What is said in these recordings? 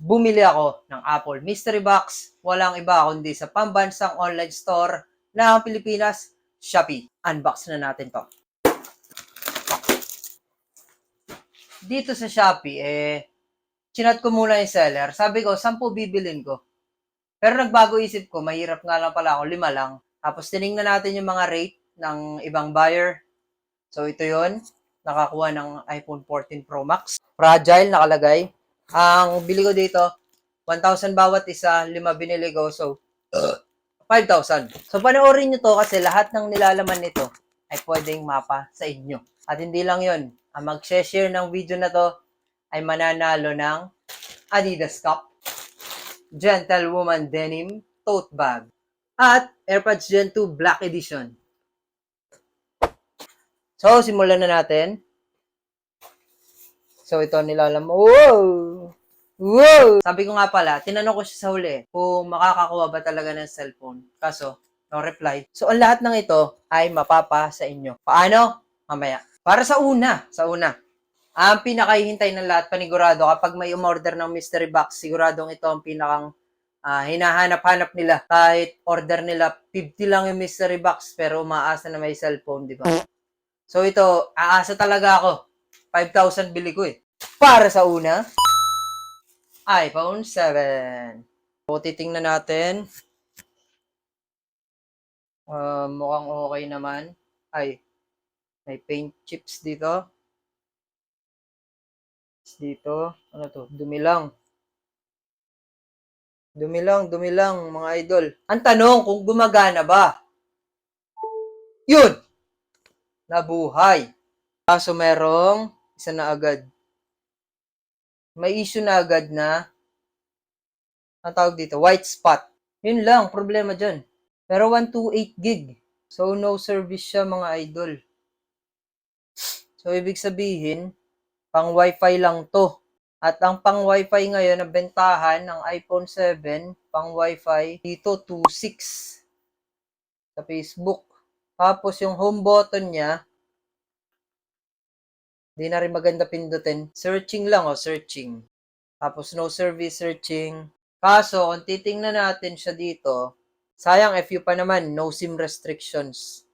bumili ako ng Apple Mystery Box. Walang iba kundi sa pambansang online store ng Pilipinas, Shopee. Unbox na natin to. Dito sa Shopee, chinat ko muna yung seller. Sabi ko, 10 bibilin ko. Pero nagbago isip ko, mahirap nga lang pala ako, 5 lang. Tapos tiningnan natin yung mga rate ng ibang buyer. So ito yon, nakakuha ng iPhone 14 Pro Max. Fragile nakalagay. Ang bili ko dito, 1,000 bawat isa, 5 binili ko. So, 5,000. So panoorin nyo to kasi lahat ng nilalaman nito ay pwedeng mapa sa inyo. At hindi lang yon, ang mag-share ng video na to ay mananalo ng Adidas Cup, Gentlewoman Denim Tote Bag, at AirPods Gen 2 Black Edition. So, simulan na natin. So, ito nilalaman. Wow! Wow! Sabi ko nga pala, tinanong ko siya sa huli kung makakakuha ba talaga ng cellphone. Kaso, no reply. So, ang lahat ng ito ay mapapa sa inyo. Paano? Mamaya. Para sa una. Ang pinakahihintay ng lahat, panigurado, kapag may umorder ng mystery box, siguradong ito ang pinakang hinahanap-hanap nila. Kahit order nila, 50 lang yung mystery box, pero umaasa na may cellphone, di ba? So ito, aasa talaga ako. 5,000 bili ko eh. Para sa una, iPhone 7. So, titingnan natin. Mukhang okay naman. Ay, may paint chips dito. Dito, ano to? Dumi lang, mga idol. Ang tanong, kung gumagana ba? Yun! Nabuhay. Kaso merong isa na agad. May issue na agad na, ang tawag dito, white spot. Yun lang, problema dyan. Pero 128 gig. So, no service siya mga idol. So, ibig sabihin, pang wifi lang to. At ang pang wifi ngayon na bentahan ng iPhone 7, pang wifi, dito 2.6 sa Facebook. Tapos yung home button niya, di na rin maganda pindutin. Searching lang, searching. Tapos no service searching. Kaso, kung titingnan natin siya dito, sayang FU pa naman, no SIM restrictions.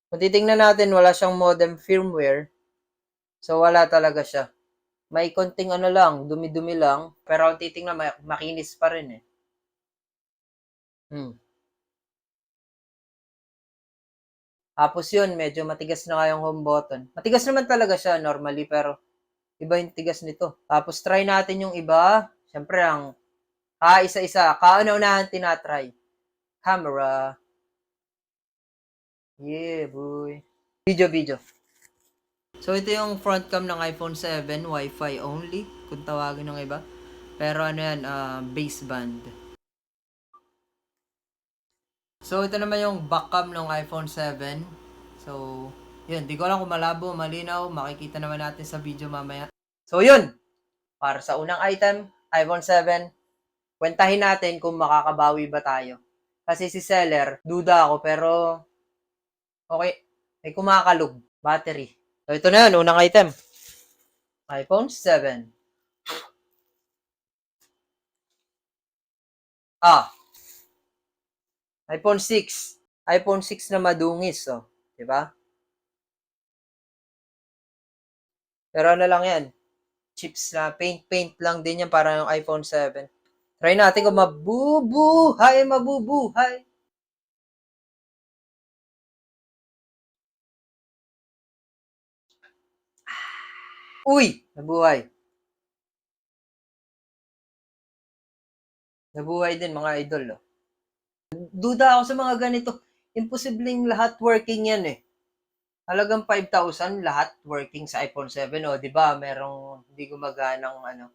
Kung titingnan natin, wala siyang modem firmware. So, wala talaga siya. May konting lang, dumi-dumi lang. Pero kung titingnan, makinis pa rin eh. Tapos yun, medyo matigas na kayong home button. Matigas naman talaga siya normally, pero iba yung tigas nito. Tapos try natin yung iba. Siyempre, ang isa-isa. Kauna-unahan tinatry. Camera. Yeah, boy. Video. So, ito yung front cam ng iPhone 7. Wi-Fi only, kung tawagin ng iba. Pero ano yan, baseband. So, ito naman yung back cam ng iPhone 7. So, yun. Di ko alam kung malabo, malinaw. Makikita naman natin sa video mamaya. So, yun. Para sa unang item, iPhone 7. Kwentahin natin kung makakabawi ba tayo. Kasi si seller, duda ako, pero okay. May kumakalog. Battery. So, ito na yun. Unang item. iPhone 7. iPhone 6. iPhone 6 na madungis, oh. Diba? Pero ano lang yan. Chips na paint lang din yan para yung iPhone 7. Try natin kung mabubuhay. Uy! Nabuhay. Nabuhay din mga idol. Oh. Duda ako sa mga ganito. Imposibleng lahat working yan eh. Halagang 5,000 lahat working sa iPhone 7. O, di ba? Merong hindi gumaganang ano.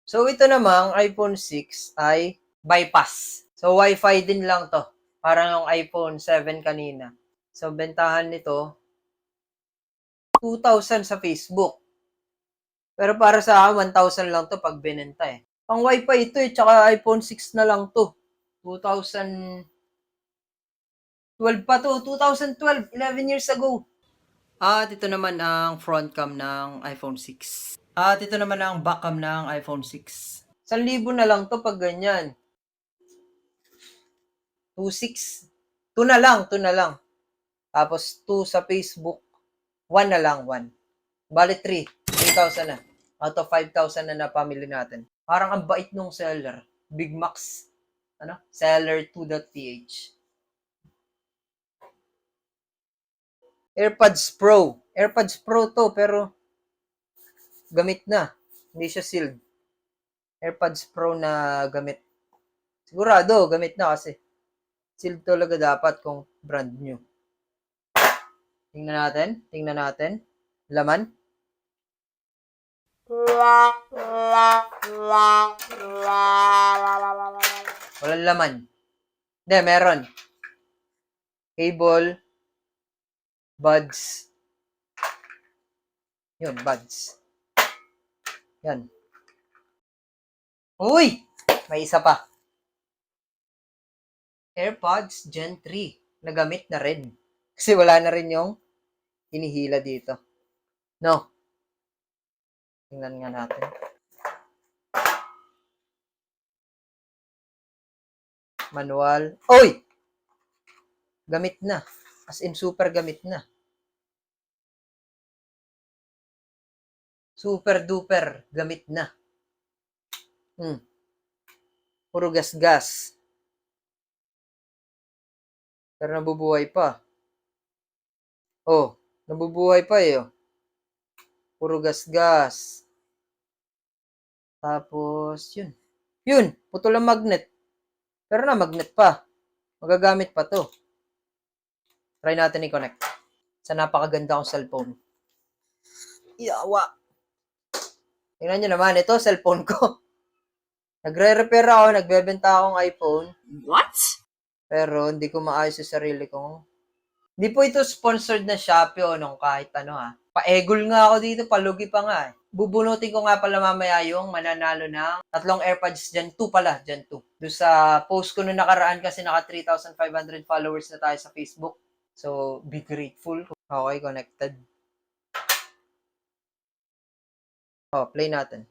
So, ito namang iPhone 6 ay bypass. So, Wi-Fi din lang to. Parang yung iPhone 7 kanina. So, bentahan nito, 2,000 sa Facebook. Pero para sa akin, 1,000 lang to pag binenta eh. Pang Wi-Fi ito eh, tsaka iPhone 6 na lang to. 2012 pa to, 2012, 11 years ago. At ito naman ang front cam ng iPhone 6. At ito naman ang back cam ng iPhone 6. 1,000 na lang to pag ganyan. 2,600. 2 na lang, 2 na lang. Tapos 2 sa Facebook. 1 na lang, 1. Bali 3. 3,000 na. Out of 5,000 na napamili natin. Parang ang bait nung seller. Big Max. Seller2.ph. AirPods Pro. AirPods Pro to, pero gamit na. Hindi siya sealed. AirPods Pro na gamit. Sigurado, gamit na kasi. Sealed talaga dapat kung brand new. Tingnan natin. Laman. Walang laman. Hindi, meron. Cable. Buds. Yun, buds. Yan. Uy! May isa pa. AirPods Gen 3. Nagamit na rin. Kasi wala na rin yung hinihila dito. No. Tingnan nga natin. Manual. Uy! Gamit na. As in, super gamit na. Super duper gamit na. Puro gas-gas. Pero nabubuhay pa. Oh, nabubuhay pa eh. Oh. Puro gas-gas. Tapos, yun. Yun, putol ang magnet. Pero na, magnet pa. Magagamit pa to. Try natin i-connect. Sa napakaganda kong cellphone. Yawa. Tingnan nyo naman, ito cellphone ko. Nagre-repair ako, nagbebenta akong iPhone. What? Pero hindi ko maayos sa sarili ko. Hindi po ito sponsored na Shopee o nung kahit ano ha. Pa-egol nga ako dito, palugi pa nga eh. Bubunutin ko nga pala mamaya yung mananalo ng 3 AirPods Gen 2 pala, Gen 2. Doon sa post ko nung nakaraan kasi naka 3,500 followers na tayo sa Facebook. So, be grateful. Okay, connected. Oh, play natin.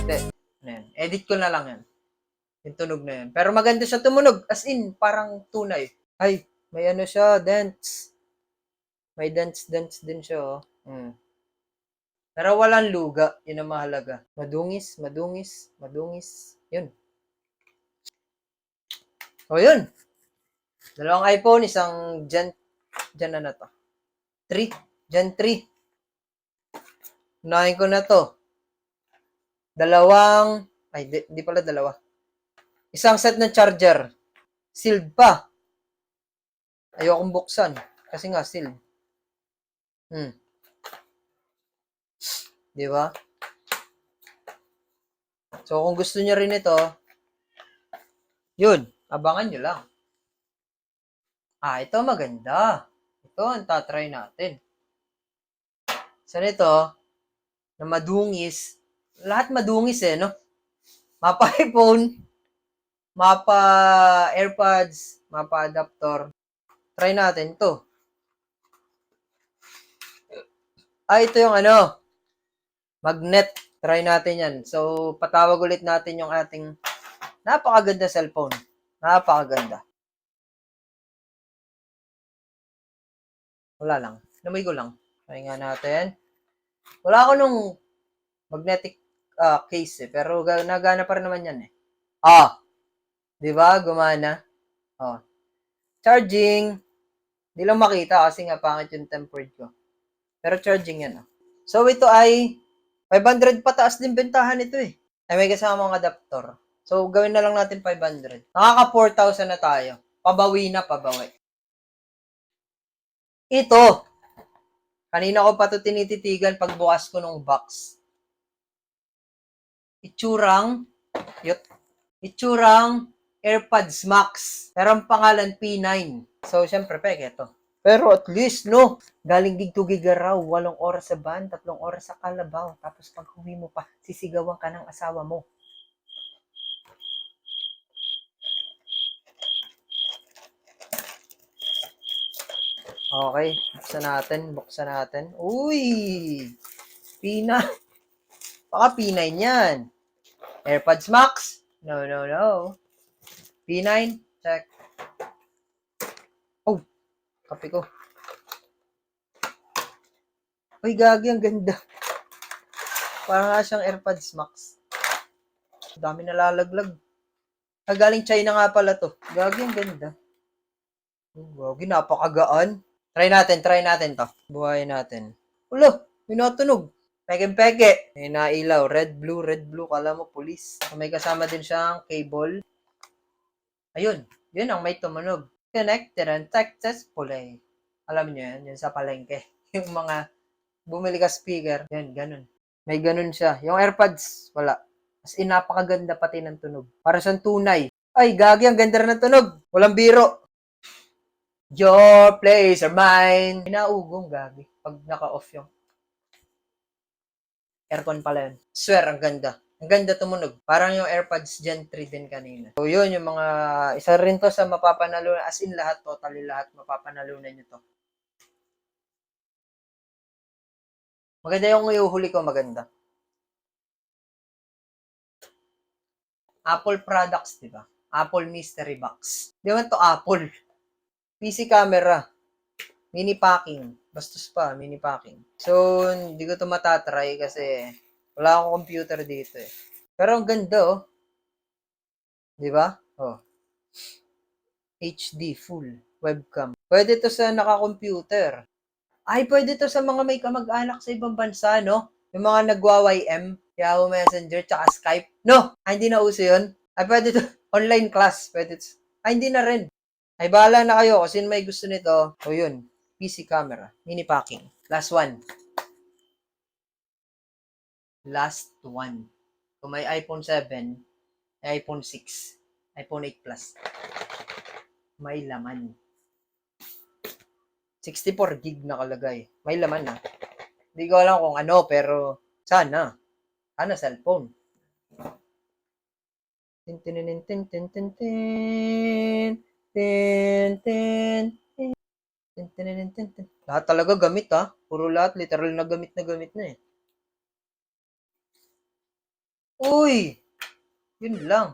Hindi. Ano yan? Edit ko na lang yan. Yung tunog na yan. Pero maganda siya tumunog. As in, parang tunay. Ay, may ano siya, dents. May dents din siya, oh. Pero walang luga. Yun ang mahalaga. Madungis. Yun. O, yun. Dalawang iPhone, isang Gen na to. 3. Gen 3. Unahin ko na to. Di pala dalawa. Isang set ng charger. Sealed pa. Ayokong buksan. Kasi nga, sealed. Di ba? So, kung gusto niyo rin ito, yun, abangan nyo lang. Ito maganda. Ito ang tatry natin. So, nito, na madungis. Lahat madungis eh, no? Mapa iPhone, mapa AirPods, mapa adapter. Try natin to. Ito yung ano, magnet. Try natin yan. So, patawag ulit natin yung ating napakaganda cellphone. Napakaganda. Wala lang. Namoy ko lang. Try nga natin. Wala ako nung magnetic case eh. Pero nagana pa rin naman yan eh. Di ba? Gumana. Charging. Di lang makita kasi nga pangit yung tempered ko. Pero charging yan. So, ito ay 500 pataas din bentahan ito eh. Ay may kasama mga adapter. So, gawin na lang natin 500. Nakaka 4,000 na tayo. Pabawi. Ito. Kanina ko pa ito tinititigan pagbukas ko ng box. Itsurang AirPods Max. Pero ang pangalan P9. So, syempre, peke ito. Pero at least, no, galing Gig to Gigaraw, 8 oras sa van, 3 oras sa Kalabaw. Tapos pag huwi mo pa, sisigawan ka ng asawa mo. Okay, buksan natin. Uy! P9. Baka P9 yan. AirPods Max? No, no, no. P9? Check. Oh, kape ko. Uy, gagi, ang ganda. Parang nga siyang AirPods Max. Dami nalalaglag. Galing China nga pala to. Gagi, ang ganda. Gagi, napakagaan. Try natin to. Buhayin natin. Ulo, may natunog. Peke-peke. May nailaw. Red, blue. Kala mo, police. May kasama din siyang cable. Ayun. Yun ang may tumunog. Connected and successfully. Alam niyo yan, yun sa palengke. Yung mga bumili ka speaker. Yan, ganun. May ganun siya. Yung AirPods, wala. As in, napakaganda pati ng tunog. Para siyang tunay. Ay, gagi, ang ganda rin ng tunog. Walang biro. Your place or mine. Inaugong, gagi. Pag naka-off yung aircon pala yun. Swear, ang ganda. Ang ganda tumunog. Parang yung AirPods Gen 3 din kanina. So, yun, yung mga, isa rin to sa mapapanalunan. As in, lahat, totally lahat, mapapanalunan nyo to. Maganda yung iuhuli ko, maganda. Apple products, di ba? Apple Mystery Box. Di ba to Apple? PC camera. Mini packing. Bastos pa, mini packing. So, hindi ko to matatry kasi wala akong computer dito eh. Pero ang ganda oh. Di ba? Oh. HD full webcam. Pwede to sa naka-computer. Ay, pwede to sa mga may kamag-anak sa ibang bansa, no? Yung mga nagwa-YM, Yahoo Messenger, tsaka Skype. No! Ay, hindi na uso yun. Ay, pwede to. Online class. Pwede to. Ay, hindi na rin. Ay, bahala na kayo kung sino may gusto nito. O yun, PC camera. Mini packing. Last one. Last one. Kung may iPhone 7, iPhone 6, iPhone 8 Plus, may laman. 64 gig nakalagay. May laman na. Hindi ko alam kung ano, pero sana. Sana cellphone. Tin tin tin tin tin tin tin tin tin tin tin tin tin. Lahat talaga gamit ha. Puro lahat literal na gamit na eh. Uy! Yun lang.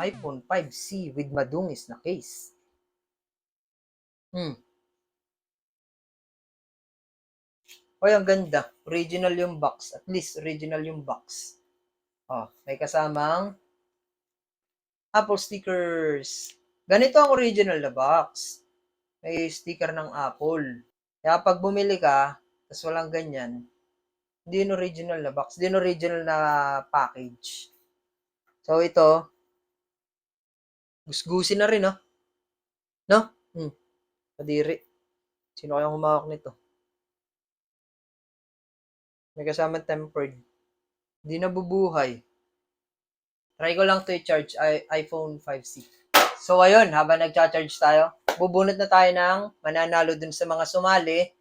iPhone 5C with madungis na case. Oy, ang ganda. Original yung box. At least, original yung box. Oh, may kasamang Apple stickers. Ganito ang original na box. May sticker ng Apple. Kaya pag bumili ka, tapos walang ganyan, hindi yun original na box. Hindi yun original na package. So, ito, gusgusin na rin, no? No? Kadiri. Sino kayang humawak nito? May kasamang tempered. Hindi nabubuhay. Try ko lang to i-charge iPhone 5C. So, ayun, habang nag-charge tayo, bubunot na tayo ng mananalo dun sa mga sumali,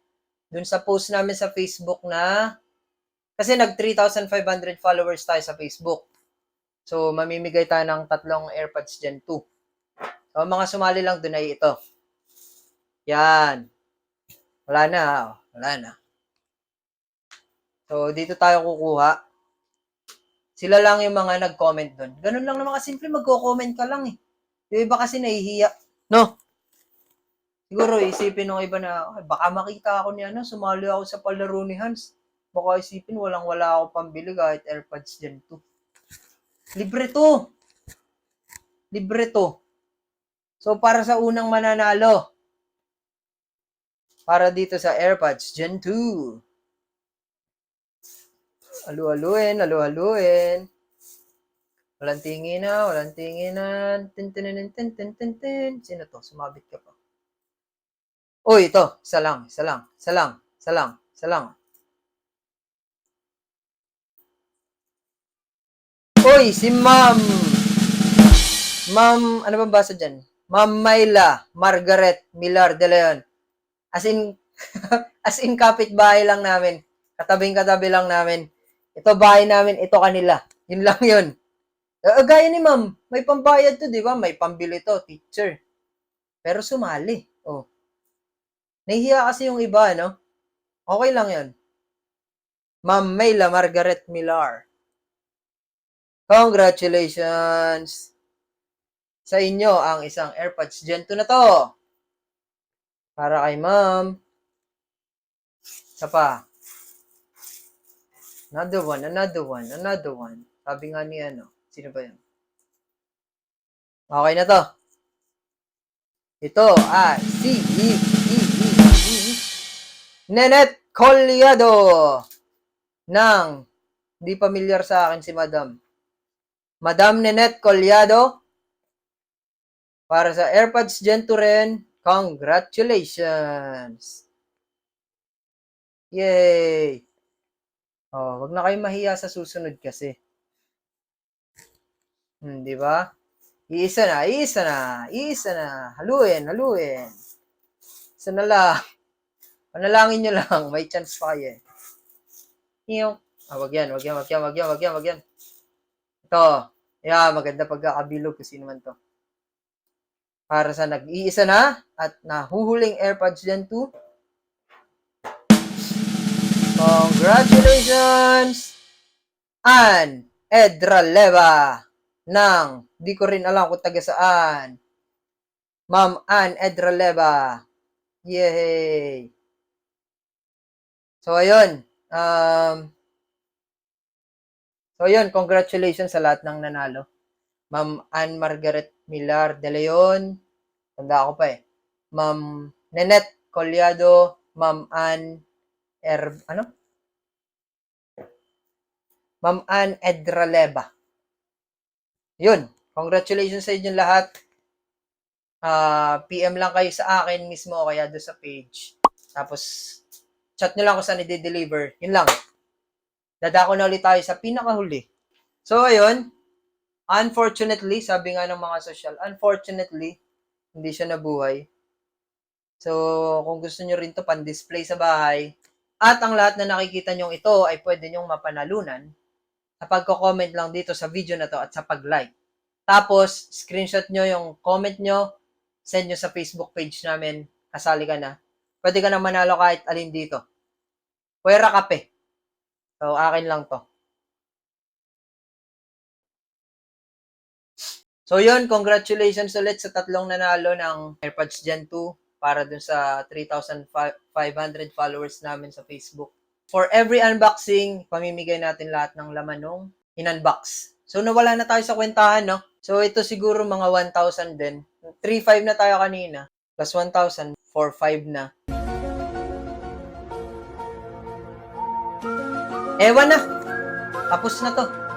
dun sa post namin sa Facebook na, kasi nag 3,500 followers tayo sa Facebook. So, mamimigay tayo ng 3 AirPods Gen 2. So, mga sumali lang dun ay ito. Yan. Wala na. Wala na. So, dito tayo kukuha. Sila lang yung mga nag-comment dun. Ganun lang naman kasimple, magko-comment ka lang eh. Yung iba kasi nahihiya. No? Siguro isipin ng iba na, baka makita ako ni sumali ako sa palaro ni Hans. Baka isipin walang-wala ako pambili kahit AirPods Gen 2. Libre to. Libre to. So, para sa unang mananalo, para dito sa AirPods Gen 2. Alu-aluin. Walang tinginan. Tin. Sino to? Sumabit ka pa. Uy, ito. Isa lang. Uy, si Ma'am, ano bang basa dyan? Ma'am Myla Margaret Millar de Leon. As in, kapitbahay lang namin. Katabing-katabi lang namin. Ito bahay namin, ito kanila. Yun lang yun. Gaya ni ma'am, may pambayad to, di ba? May pambili to, teacher. Pero sumali. Oh. Nahihiya kasi yung iba, no? Okay lang yan. Ma'am Mayla Margaret Millar. Congratulations sa inyo ang isang AirPods Gen 2 na to. Para kay ma'am. Isa pa. Another one. Sabi nga ni sino ba yun? Okay na to. Ito ay Nenet Collado ng di pamilyar sa akin si Madam. Madam Nenet Collado para sa AirPods Gen 2 rin. Congratulations! Yay! Oh, wag na kayo mahiya sa susunod kasi. Di ba? Iisa na. Haluin. Isa na lang. Panalangin nyo lang. May chance pa kayo eh. Wag yan. Ito. Yeah, maganda pagkakabilog kasi naman to. Para sa nag-iisa na at nahuhuling AirPods Gen 2. Congratulations! Ann Edraleva ng di ko rin alam kung taga saan. Ma'am Ann Edraleva. Yay! So, ayun. Congratulations sa lahat ng nanalo. Ma'am Ann Margaret Millar de Leon. Tanda ako pa eh. Ma'am Nenet Collado. Ma'am Ann Ma'am Ann Edraleva. Yun. Congratulations sa inyong lahat. PM lang kayo sa akin mismo o kaya doon sa page. Tapos, chat nyo lang kung saan i-deliver. Yun lang. Dadako na ulit tayo sa pinakahuli. So, ayun. Unfortunately, sabi nga ng mga social, unfortunately, hindi siya nabuhay. So, kung gusto nyo rin to pan-display sa bahay, at ang lahat na nakikita nyo ito ay pwede nyong mapanalunan sa pagko-comment lang dito sa video na to at sa pag-like. Tapos, screenshot nyo yung comment nyo, send nyo sa Facebook page namin, kasali ka na. Pwede ka na manalo kahit alin dito. Pwera kape. So, akin lang to. So, yun, congratulations ulit sa tatlong nanalo ng AirPods Gen 2 para dun sa 3,500 followers namin sa Facebook. For every unboxing, pamimigay natin lahat ng laman nung in-unbox. So, nawala na tayo sa kwentahan, no? So, ito siguro mga 1,000 din. 3,500 na tayo kanina. Plus 1,000, 4,500 na. Ewan na. Tapos na to.